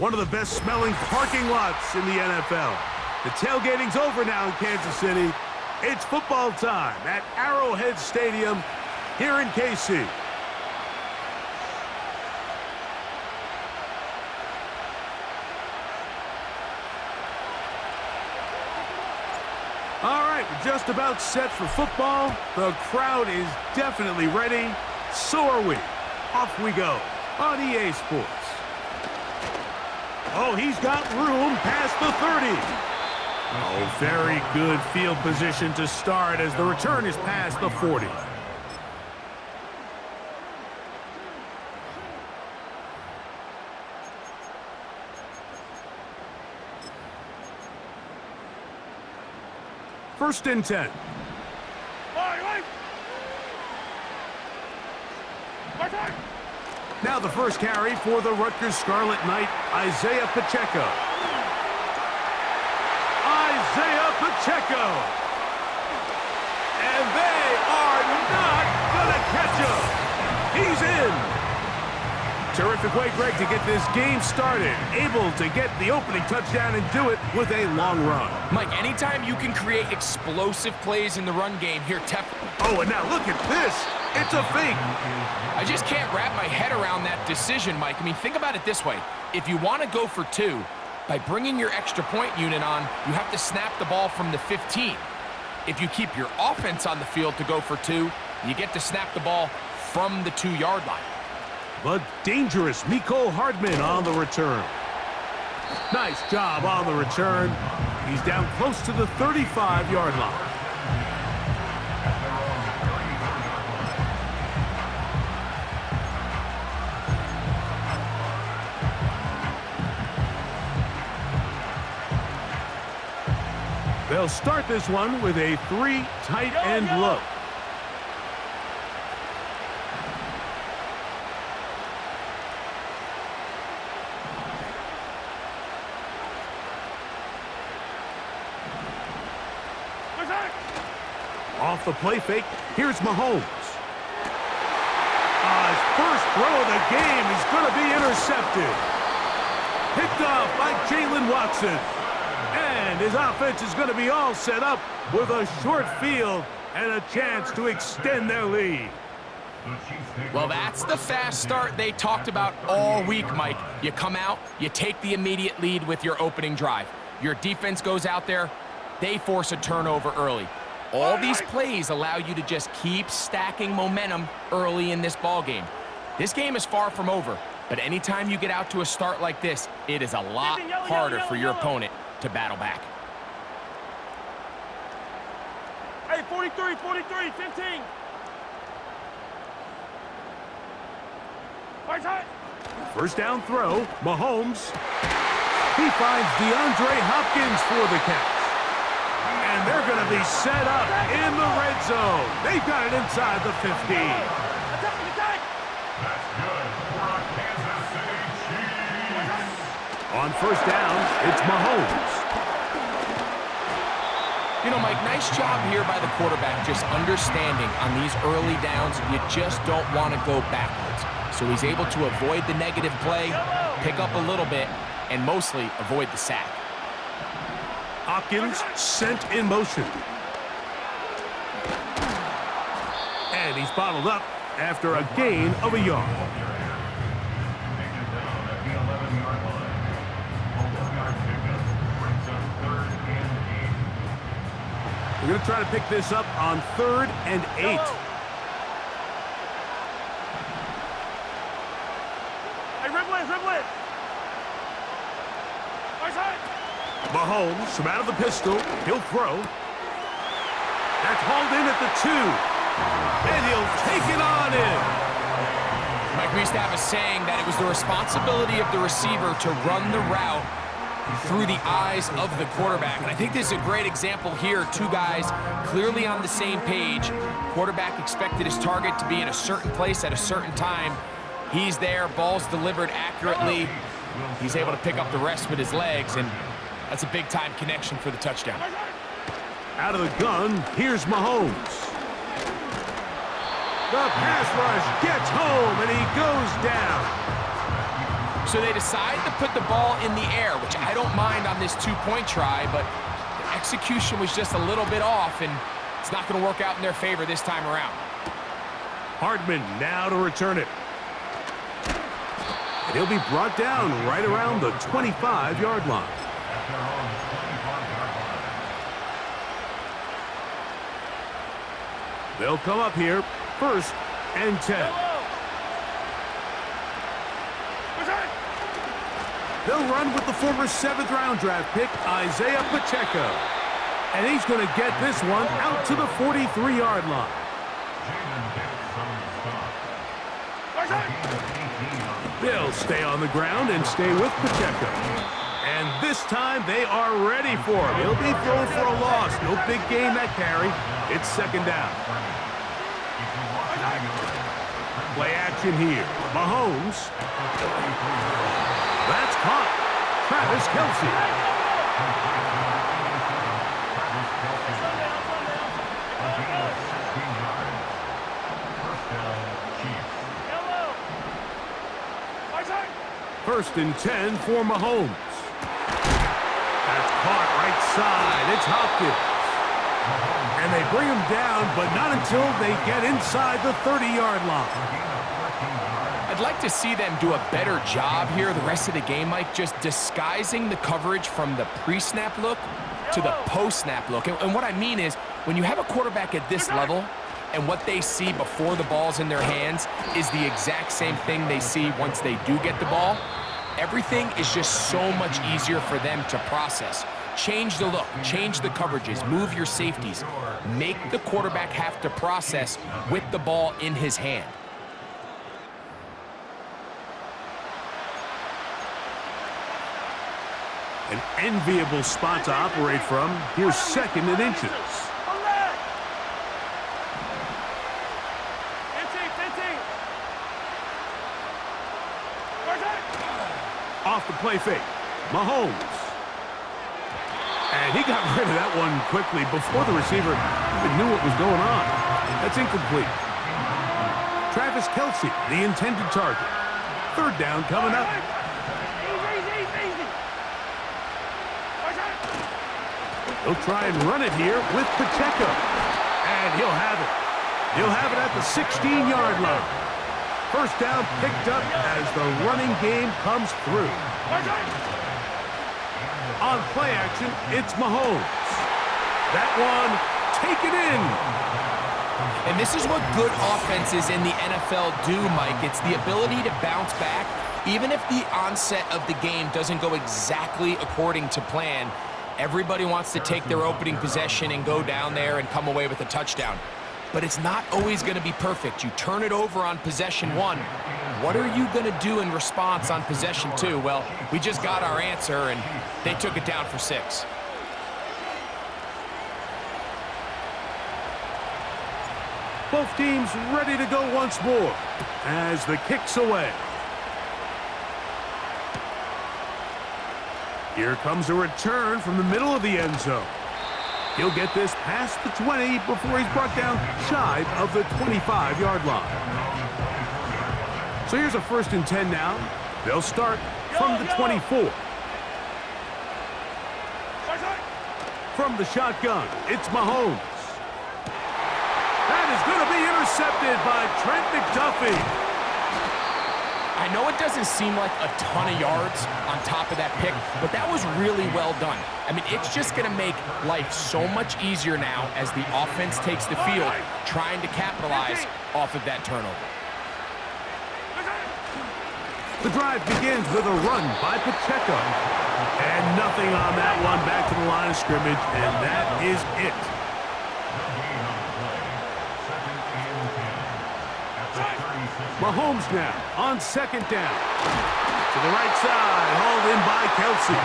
One of the best smelling parking lots in the NFL. The tailgating's over now in Kansas City. It's football time at Arrowhead Stadium here in KC. All right, we're just about set for football. The crowd is definitely ready. So are we. Off we go on EA Sports. Oh, he's got room past the 30. Oh, very good field position to start as the return is past the 40. First and 10. Now the first carry for the Rutgers Scarlet Knight, Isaiah Pacheco. Isaiah Pacheco. And they are not going to catch him. He's in. Terrific way, Greg, to get this game started. Able to get the opening touchdown and do it with a long run. Mike, anytime you can create explosive plays in the run game here, Oh, and now look at this. It's a fake. I just can't wrap my head around that decision, Mike. I mean, think about it this way. If you want to go for two, by bringing your extra point unit on, you have to snap the ball from the 15. If you keep your offense on the field to go for two, you get to snap the ball from the 2-yard line. But dangerous Mecole Hardman on the return. Nice job on the return. He's down close to the 35-yard line. They'll start this one with a 3 tight end look. Off the play fake, here's Mahomes. His first throw of the game is going to be intercepted. Picked off by Jalen Watson. And his offense is going to be all set up with a short field and a chance to extend their lead. Well, that's the fast start they talked about all week, Mike. You come out, you take the immediate lead with your opening drive. Your defense goes out there, they force a turnover early. All these plays allow you to just keep stacking momentum early in this ball game. This game is far from over, but anytime you get out to a start like this, it is a lot harder for your opponent to battle back. Hey, 43, 15. First down throw, Mahomes. He finds DeAndre Hopkins for the catch. And they're going to be set up in the red zone. They've got it inside the 15. That's good for our Kansas City Chiefs. On first down, it's Mahomes. You know, Mike, nice job here by the quarterback just understanding on these early downs, you just don't want to go backwards. So he's able to avoid the negative play, pick up a little bit, and mostly avoid the sack. Hopkins sent in motion. And he's bottled up after a gain of a yard. We're going to try to pick this up on 3rd and 8. Hey, Riblet. Mahomes from out of the pistol. He'll throw. That's hauled in at the 2. And he'll take it on in. Mike, we used to have a saying that it was the responsibility of the receiver to run the route through the eyes of the quarterback. And I think this is a great example here. Two guys clearly on the same page. Quarterback expected his target to be in a certain place at a certain time. He's there, ball's delivered accurately. He's able to pick up the rest with his legs, and that's a big-time connection for the touchdown. Out of the gun, here's Mahomes. The pass rush gets home, and he goes down. So they decided to put the ball in the air, which I don't mind on this two-point try, but the execution was just a little bit off, and it's not going to work out in their favor this time around. Hardman now to return it. And he'll be brought down right around the 25-yard line. They'll come up here, 1st and 10. They'll run with the former 7th-round draft pick, Isaiah Pacheco. And he's going to get this one out to the 43-yard line. They'll stay on the ground and stay with Pacheco. And this time they are ready for him. He'll be thrown for a loss. No big gain that carry. It's 2nd down. Play action here. Mahomes. That's caught. Travis Kelce. First and 10 for Mahomes. That's caught right side. It's Hopkins. And they bring him down, but not until they get inside the 30-yard line. I'd like to see them do a better job here the rest of the game, Mike, just disguising the coverage from the pre-snap look to the post-snap look. And what I mean is, when you have a quarterback at this level, and what they see before the ball's in their hands is the exact same thing they see once they do get the ball, everything is just so much easier for them to process. Change the look, change the coverages, move your safeties. Make the quarterback have to process with the ball in his hand. An enviable spot to operate from. Here's 2nd and inches. Off the play fake. Mahomes. And he got rid of that one quickly before the receiver even knew what was going on. That's incomplete. Travis Kelce, the intended target. 3rd down coming up. He'll try and run it here with Pacheco. And he'll have it. He'll have it at the 16-yard line. 1st down picked up as the running game comes through. On play action, it's Mahomes. That one taken in. And this is what good offenses in the NFL do, Mike. It's the ability to bounce back, even if the onset of the game doesn't go exactly according to plan. Everybody wants to take their opening possession and go down there and come away with a touchdown. But it's not always going to be perfect. You turn it over on possession 1. What are you going to do in response on possession 2? Well, we just got our answer, and they took it down for 6. Both teams ready to go once more as the kick's away. Here comes a return from the middle of the end zone. He'll get this past the 20 before he's brought down shy of the 25-yard line. So here's a 1st and 10 now. They'll start from the 24. From the shotgun, it's Mahomes. That is going to be intercepted by Trent McDuffie. I know it doesn't seem like a ton of yards on top of that pick, but that was really well done. I mean, it's just going to make life so much easier now as the offense takes the field, trying to capitalize off of that turnover. The drive begins with a run by Pacheco. And nothing on that one, back to the line of scrimmage, and that is it. Mahomes now on 2nd down. To the right side, hauled in by Kelce.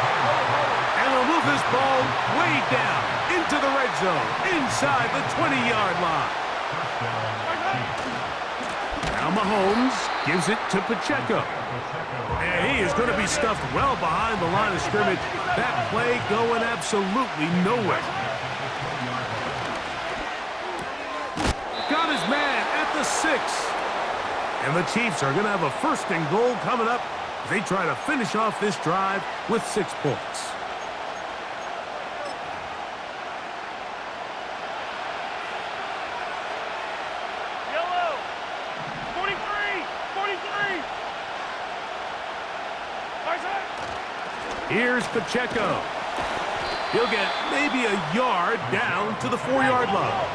And will move this ball way down into the red zone, inside the 20-yard line. Now Mahomes gives it to Pacheco. And he is going to be stuffed well behind the line of scrimmage. That play going absolutely nowhere. Got his man at the 6. And the Chiefs are going to have a 1st and goal coming up They try to finish off this drive with 6 points. Yellow. 43. 43. Right side. Here's Pacheco. He'll get maybe a yard down to the 4-yard line.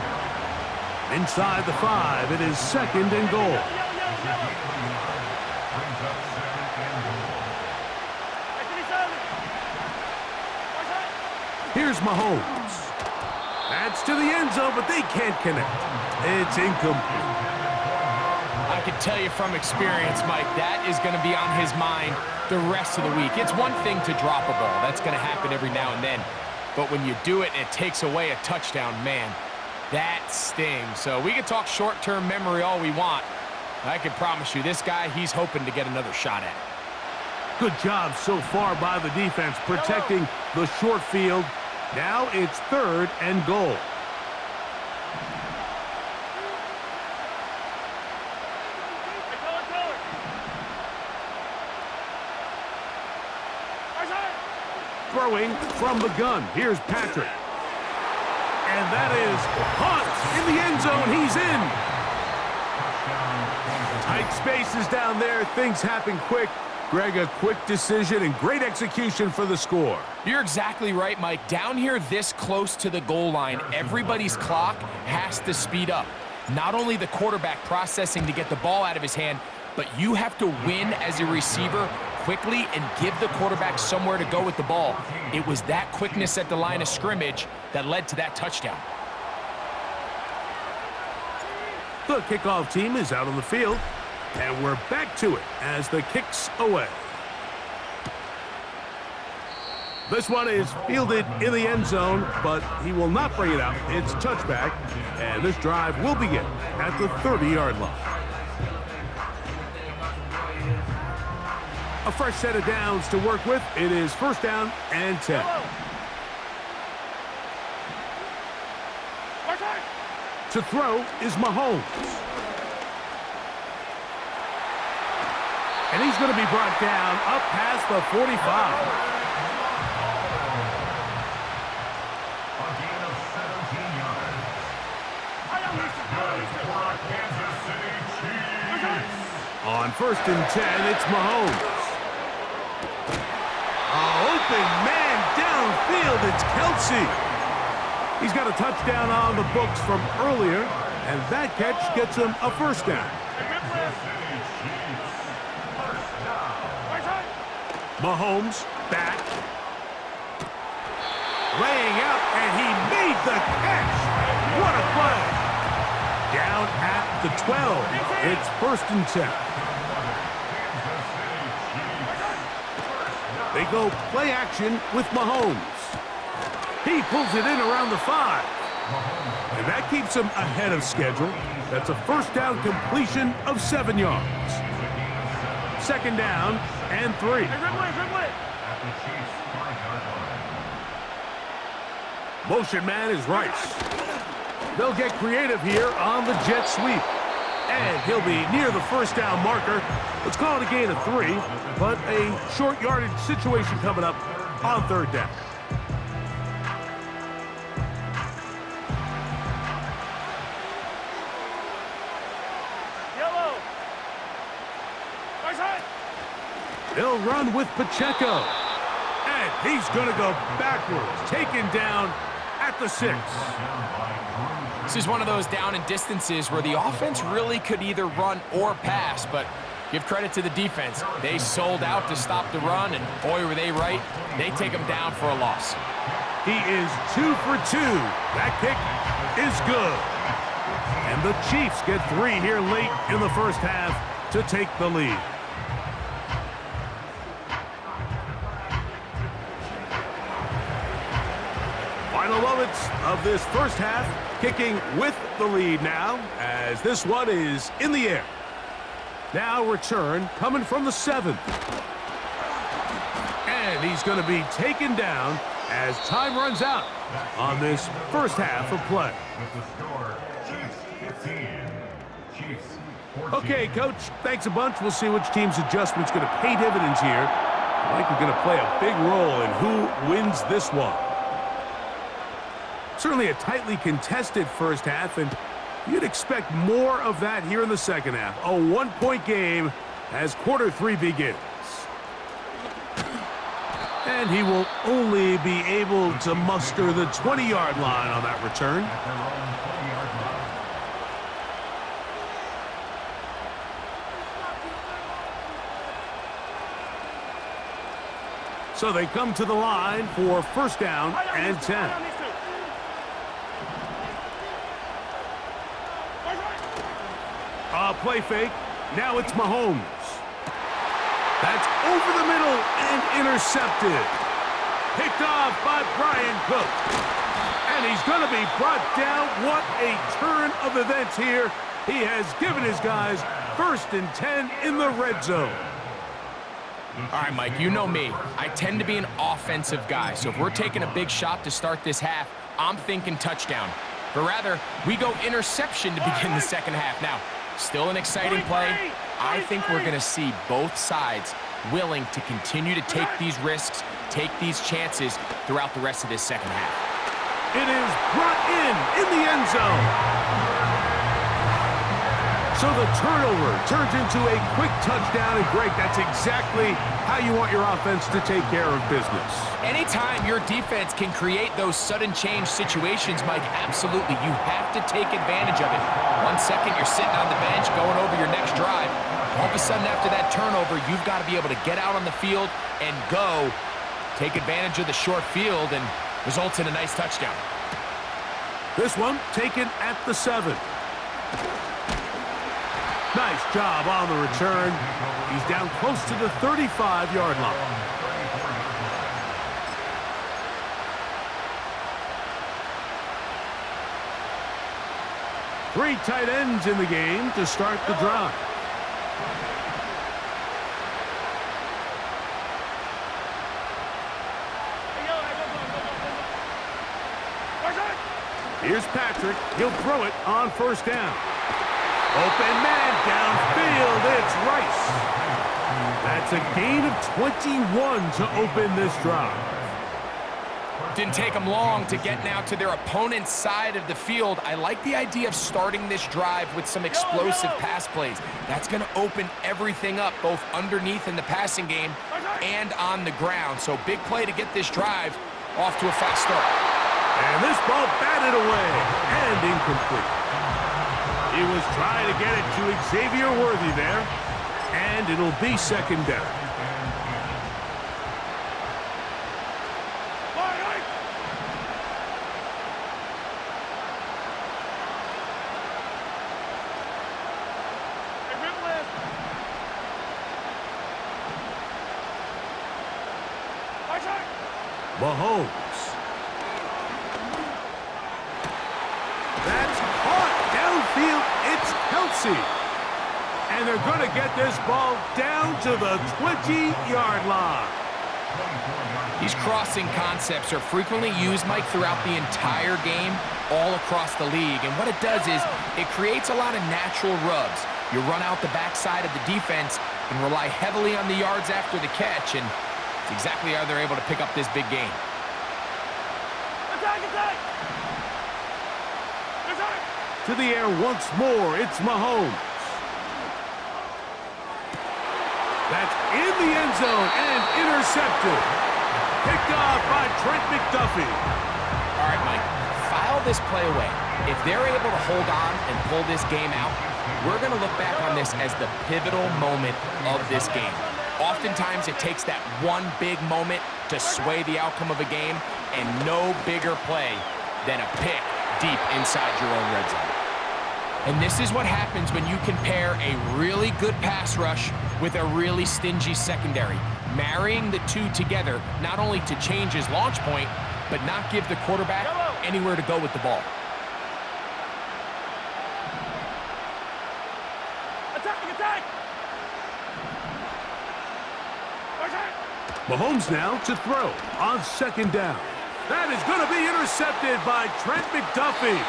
Inside the 5, it is 2nd and goal. Here's Mahomes. That's to the end zone, but they can't connect. It's incomplete. I can tell you from experience, Mike, that is going to be on his mind the rest of the week. It's one thing to drop a ball. That's going to happen every now and then. But when you do it and it takes away a touchdown, man, that stings. So we can talk short-term memory all we want. I can promise you, this guy, he's hoping to get another shot at it. Good job so far by the defense protecting the short field. Now it's 3rd and goal. Throwing from the gun. Here's Patrick. And that is Hunt in the end zone. He's in. Tight spaces down there. Things happen quick. Greg, a quick decision and great execution for the score. You're exactly right, Mike. Down here this close to the goal line, everybody's clock has to speed up. Not only the quarterback processing to get the ball out of his hand, but you have to win as a receiver quickly and give the quarterback somewhere to go with the ball. It was that quickness at the line of scrimmage that led to that touchdown. The kickoff team is out on the field, and we're back to it as the kick's away. This one is fielded in the end zone, but he will not bring it out. It's touchback, and this drive will begin at the 30-yard line. A fresh set of downs to work with. It is 1st down and 10. To throw is Mahomes. And he's going to be brought down up past the 45. A gain of 17 yards. For Kansas City Chiefs. On 1st and 10, it's Mahomes. Open man downfield, it's Kelsey. He's got a touchdown on the books from earlier, and that catch gets him a 1st down. Mahomes back. Laying out, and he made the catch. What a play. Down at the 12. It's 1st and 10. They go play action with Mahomes. He pulls it in around the 5. And that keeps him ahead of schedule. That's a 1st down completion of 7 yards. 2nd down and 3. Motion man is Rice. They'll get creative here on the jet sweep. And he'll be near the 1st down marker. Let's call it a gain of 3, but a short yardage situation coming up on 3rd down. Yellow. Right side. They'll run with Pacheco. And he's going to go backwards, taken down at the 6. This is one of those down and distances where the offense really could either run or pass, but give credit to the defense. They sold out to stop the run, and boy, were they right. They take him down for a loss. He is 2 for 2. That kick is good. And the Chiefs get 3 here late in the 1st half to take the lead. Final moments of this 1st half. Kicking with the lead now, as this one is in the air. Now return coming from the 7. And he's going to be taken down as time runs out on this 1st half of play. With the score, Chiefs 15, Chiefs Okay, Coach, thanks a bunch. We'll see which team's adjustment's going to pay dividends here. I think we're going to play a big role in who wins this one. Certainly a tightly contested first half, and you'd expect more of that here in the second half. A one-point game as quarter 3 begins. And he will only be able to muster the 20-yard line on that return. So they come to the line for first down and 10. Play fake. Now it's Mahomes. That's over the middle and intercepted. Picked off by Brian Cook. And he's going to be brought down. What a turn of events here. He has given his guys 1st and 10 in the red zone. All right, Mike, you know me. I tend to be an offensive guy, so if we're taking a big shot to start this half, I'm thinking touchdown. But rather, we go interception to begin the second half. Now, still an exciting play. I think we're going to see both sides willing to continue to take these risks, take these chances throughout the rest of this second half. It is brought in the end zone. So the turnover turns into a quick touchdown, and Greg, that's exactly how you want your offense to take care of business. Anytime your defense can create those sudden change situations, Mike, absolutely, you have to take advantage of it. 1 second, you're sitting on the bench going over your next drive. All of a sudden, after that turnover, you've got to be able to get out on the field and go. Take advantage of the short field, and results in a nice touchdown. This one taken at the 7. Nice job on the return. He's down close to the 35-yard line. Three tight ends in the game to start the drive. Here's Patrick. He'll throw it on first down. Open man downfield. It's Rice. That's a gain of 21 to open this drive. Didn't take them long to get now to their opponent's side of the field. I like the idea of starting this drive with some explosive pass plays. That's going to open everything up, both underneath in the passing game and on the ground. So big play to get this drive off to a fast start. And this ball batted away and incomplete. He was trying to get it to Xavier Worthy there, and it'll be second down. Mahomes. That's caught downfield. It's Kelsey. And they're going to get this ball down to the 20-yard line. These crossing concepts are frequently used, Mike, throughout the entire game, all across the league. And what it does is it creates a lot of natural rubs. You run out the backside of the defense and rely heavily on the yards after the catch, and it's exactly how they're able to pick up this big game. Attack, attack! Attack! To the air once more, it's Mahomes. That's in the end zone and intercepted. Picked off by Trent McDuffie. All right, Mike, file this play away. If they're able to hold on and pull this game out, we're going to look back on this as the pivotal moment of this game. Oftentimes, it takes that one big moment to sway the outcome of a game, and no bigger play than a pick deep inside your own red zone. And this is what happens when you compare a really good pass rush with a really stingy secondary. Marrying the two together, not only to change his launch point, but not give the quarterback anywhere to go with the ball. Attack, attack! Mahomes now to throw on second down. That is going to be intercepted by Trent McDuffie.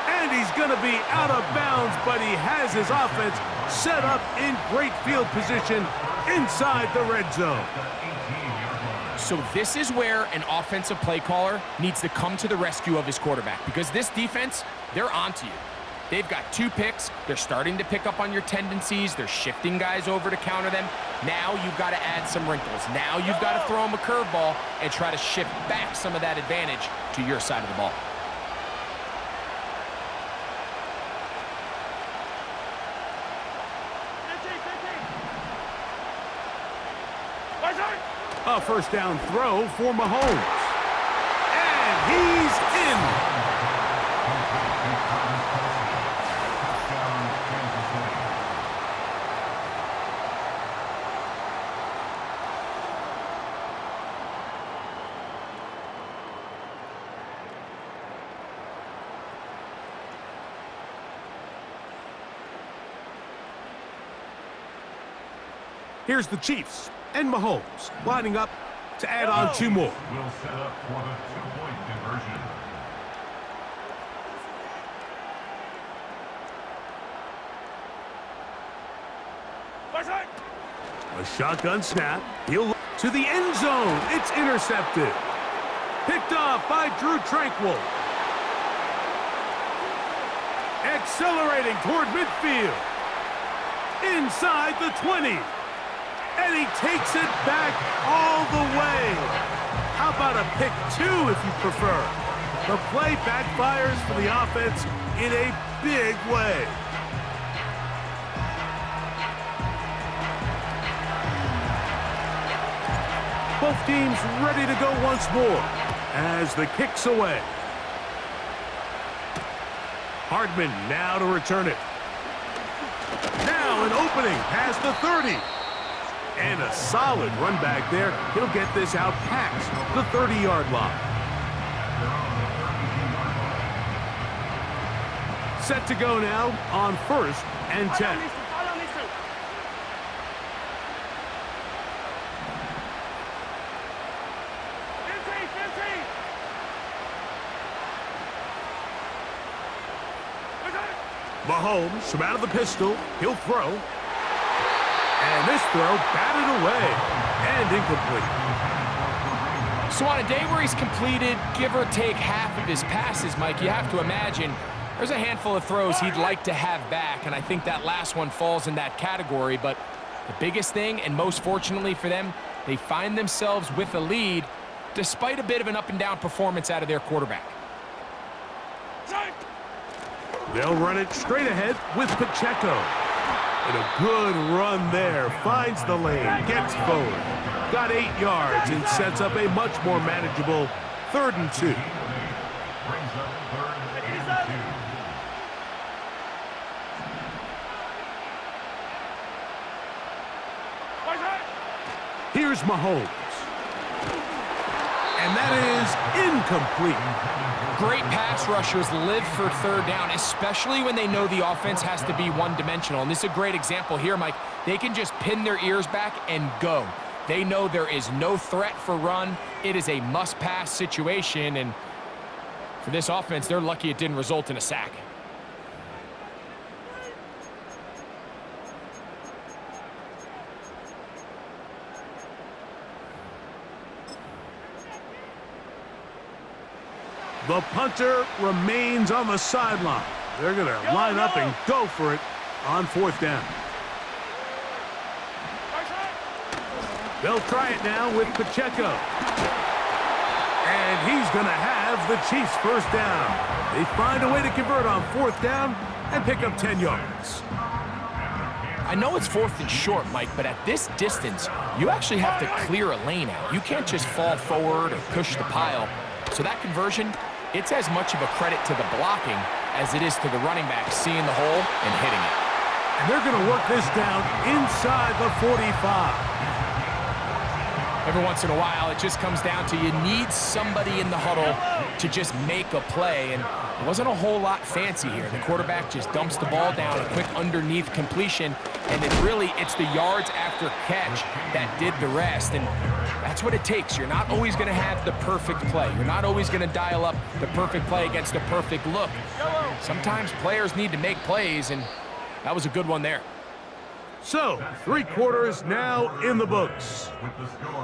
And he's going to be out of bounds, but he has his offense set up in great field position inside the red zone. So this is where an offensive play caller needs to come to the rescue of his quarterback, because this defense, they're onto you. They've got 2 picks. They're starting to pick up on your tendencies. They're shifting guys over to counter them. Now you've got to add some wrinkles. Now you've got to throw them a curveball and try to shift back some of that advantage to your side of the ball. A first down throw for Mahomes. And he's in. Here's the Chiefs and Mahomes lining up to add on 2 more. Will set up for the 2-point conversion. A shotgun snap. He'll look to the end zone. It's intercepted. Picked off by Drew Tranquil. Accelerating toward midfield. Inside the 20. And he takes it back all the way. How about a pick 2 if you prefer? The play backfires for the offense in a big way. Both teams ready to go once more as the kick's away. Hardman now to return it. Now an opening past the 30. And a solid run back there. He'll get this out past the 30-yard line. Set to go now on 1st and 10. Mahomes from out of the pistol. He'll throw. And this throw batted away and incomplete. So on a day where he's completed, give or take half of his passes, Mike, you have to imagine there's a handful of throws he'd like to have back, and I think that last one falls in that category. But the biggest thing, and most fortunately for them, they find themselves with a lead despite a bit of an up-and-down performance out of their quarterback. They'll run it straight ahead with Pacheco. And a good run there. Finds the lane, gets forward. Got 8 yards and sets up a much more manageable 3rd and 2. Brings up 3rd and 2. Here's Mahomes. And that is incomplete. Great pass rushers live for 3rd down, especially when they know the offense has to be one-dimensional. And this is a great example here, Mike. They can just pin their ears back and go. They know there is no threat for run. It is a must-pass situation, and for this offense, they're lucky it didn't result in a sack. The punter remains on the sideline. They're going to line up and go for it on 4th down. They'll try it now with Pacheco. And he's going to have the Chiefs' 1st down. They find a way to convert on 4th down and pick up 10 yards. I know it's 4th and short, Mike, but at this distance, you actually have to clear a lane out. You can't just fall forward or push the pile. So that conversion, it's as much of a credit to the blocking as it is to the running back seeing the hole and hitting it. And they're going to work this down inside the 45. Every once in a while, it just comes down to you need somebody in the huddle to just make a play, and it wasn't a whole lot fancy here. The quarterback just dumps the ball down, a quick underneath completion, and it's the yards after catch that did the rest, and that's That's what it takes. You're not always going to have the perfect play. You're not always going to dial up the perfect play against a perfect look. Sometimes players need to make plays, and that was a good one there. So, 3 quarters now in the books.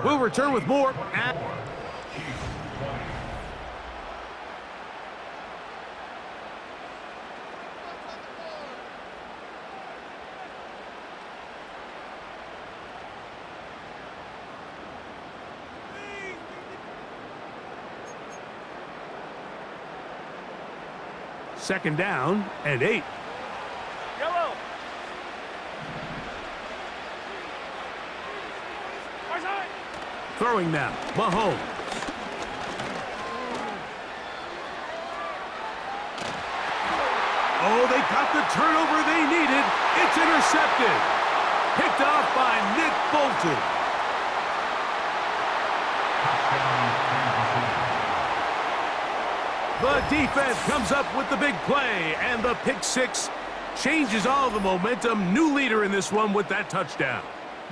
We'll return with more at... Second down and 8. Yellow. Right side. Throwing now, Mahomes. Oh, they got the turnover they needed. It's intercepted. Picked off by Nick Bolton. The defense comes up with the big play, and the pick six changes all the momentum. New leader in this one with that touchdown.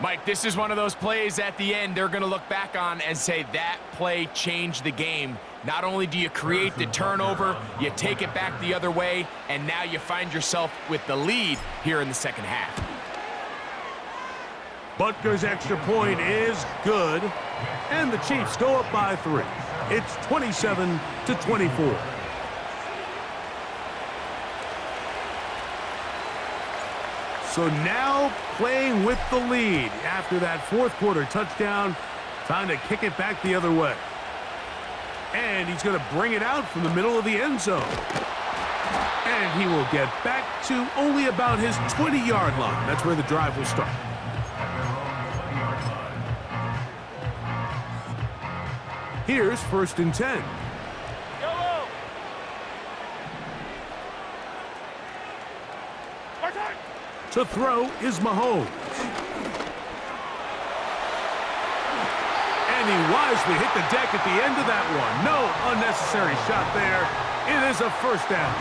Mike, this is one of those plays at the end they're going to look back on and say that play changed the game. Not only do you create the turnover, you take it back the other way, and now you find yourself with the lead here in the second half. Butker's extra point is good, and the Chiefs go up by 3. It's 27-24. So now playing with the lead after that fourth quarter touchdown, time to kick it back the other way. And he's going to bring it out from the middle of the end zone. And he will get back to only about his 20-yard line. That's where the drive will start. Here's 1st and 10. Yellow. Right side. To throw is Mahomes. And he wisely hit the deck at the end of that one. No unnecessary shot there. It is a first down.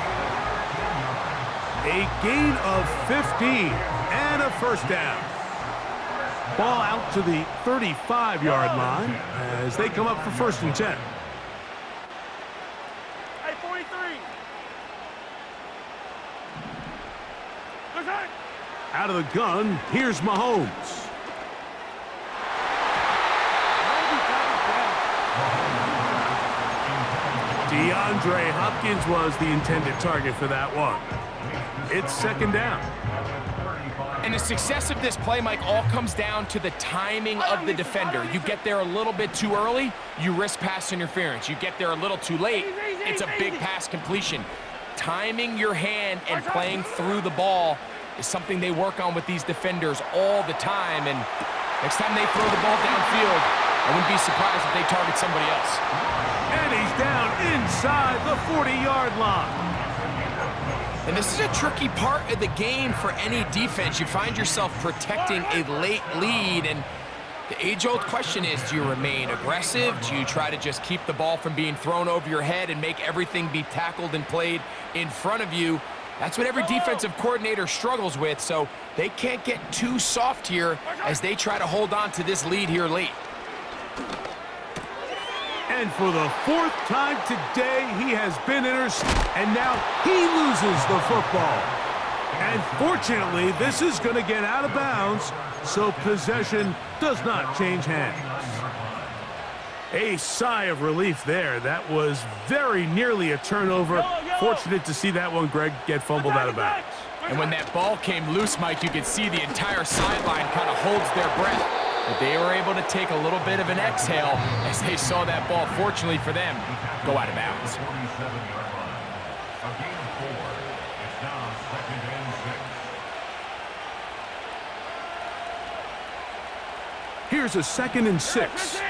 A gain of 15 and a first down. Ball out to the 35-yard line as they come up for 1st and 10. Hey, 43. Right side. Out of the gun, here's Mahomes. DeAndre Hopkins was the intended target for that one. It's 2nd down. And the success of this play, Mike, all comes down to the timing of the defender. You get there a little bit too early, you risk pass interference. You get there a little too late, it's a big pass completion. Timing your hand and playing through the ball is something they work on with these defenders all the time. And next time they throw the ball downfield, I wouldn't be surprised if they target somebody else. And he's down inside the 40-yard line. And this is a tricky part of the game for any defense. You find yourself protecting a late lead, and the age-old question is, do you remain aggressive? Do you try to just keep the ball from being thrown over your head and make everything be tackled and played in front of you? That's what every defensive coordinator struggles with, so they can't get too soft here as they try to hold on to this lead here late. And for the 4th time today, he has been intercepted, and now he loses the football. And fortunately, this is going to get out of bounds, so possession does not change hands. A sigh of relief there. That was very nearly a turnover. Fortunate to see that one, Greg, get fumbled out of bounds. And when that ball came loose, Mike, you could see the entire sideline kind of holds their breath. But they were able to take a little bit of an exhale as they saw that ball, fortunately for them, go out of bounds. Here's a 2nd and 6.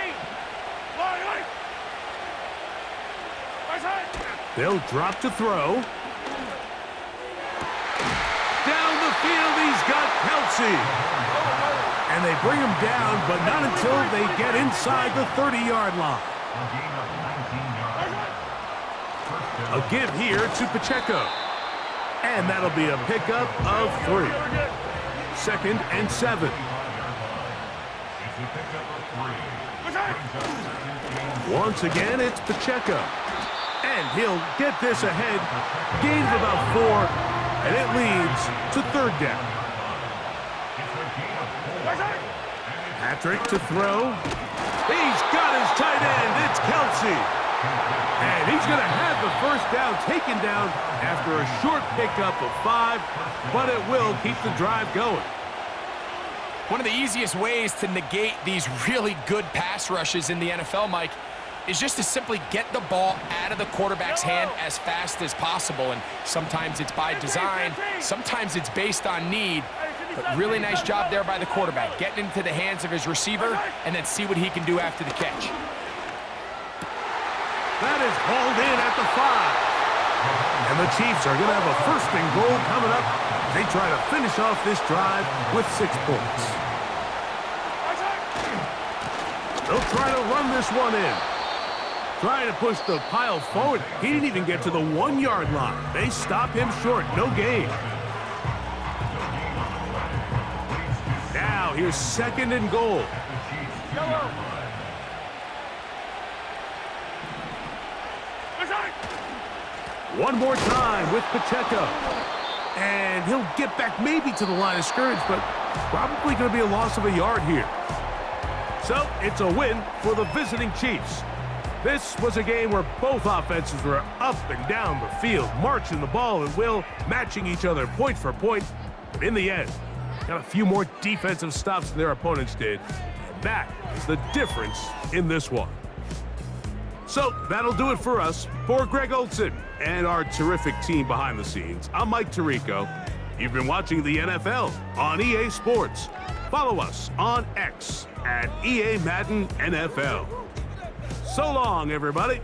They'll drop to throw. Down the field, he's got Kelsey. And they bring him down, but not until they get inside the 30-yard line. A give here to Pacheco. And that'll be a pickup of 3. 2nd and 7. Once again, it's Pacheco. And he'll get this ahead. Gain of about 4, and it leads to third down. Patrick to throw. He's got his tight end. It's Kelsey. And he's going to have the first down taken down after a short pickup of 5, but it will keep the drive going. One of the easiest ways to negate these really good pass rushes in the NFL, Mike, is just to simply get the ball out of the quarterback's hand as fast as possible. And sometimes it's by design, sometimes it's based on need. But really nice job there by the quarterback, getting into the hands of his receiver and then see what he can do after the catch. That is hauled in at the 5. And the Chiefs are going to have a first and goal coming up. They try to finish off this drive with 6 points. They'll try to run this one in. Trying to push the pile forward. He didn't even get to the 1-yard line. They stop him short. No gain. Now here's second and goal. One more time with Pacheco. And he'll get back maybe to the line of scrimmage, but probably going to be a loss of a yard here. So it's a win for the visiting Chiefs. This was a game where both offenses were up and down the field, marching the ball at will, matching each other point for point. But in the end, got a few more defensive stops than their opponents did. And that is the difference in this one. So that'll do it for us. For Greg Olson and our terrific team behind the scenes, I'm Mike Tirico. You've been watching the NFL on EA Sports. Follow us on X at EA Madden NFL. So long, everybody.